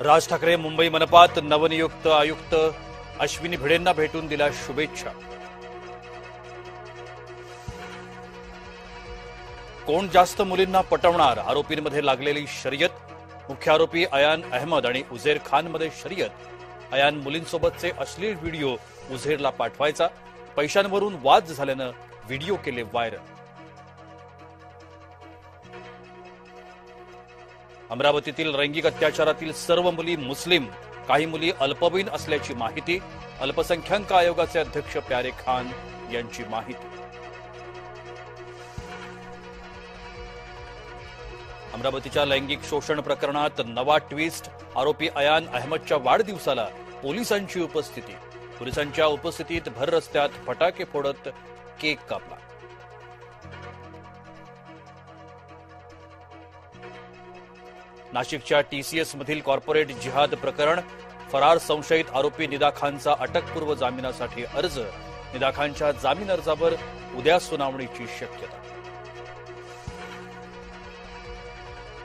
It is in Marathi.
राज ठाकरे मुंबई मनपात नवनियुक्त आयुक्त अश्विनी भिडेंना भेटून दिल्या शुभेच्छा। कोण जास्त मुलींना पटवणार, आरोपींमध्ये लागलेली शर्यत। मुख्य आरोपी अयान अहमद आणि उझेर खानमध्ये शर्यत। अयान मुलींसोबतचे अश्लील व्हिडिओ उझेरला पाठवायचा। पैशांवरून वाद झाल्यानं व्हिडिओ केले व्हायरल। अमरावतीतील लैंगिक अत्याचारातील सर्व मुली मुस्लिम, काही मुली अल्पवयीन असल्याची माहिती। अल्पसंख्याक आयोगाचे अध्यक्ष प्यारे खान यांची माहिती। अमरावतीच्या लैंगिक शोषण प्रकरणात नवा ट्विस्ट। आरोपी अयान अहमदच्या वाढदिवसाला पोलिसांची उपस्थिती। पोलिसांच्या उपस्थितीत भर रस्त्यात फटाके फोडत केक कापला। नाशिकच्या टीसीएस मधील कॉर्पोरेट जिहाद प्रकरण। फरार संशयित आरोपी निदा खानचा अटकपूर्व जामिनासाठी अर्ज। निदा खानच्या जामीन अर्जावर उद्या सुनावणीची शक्यता।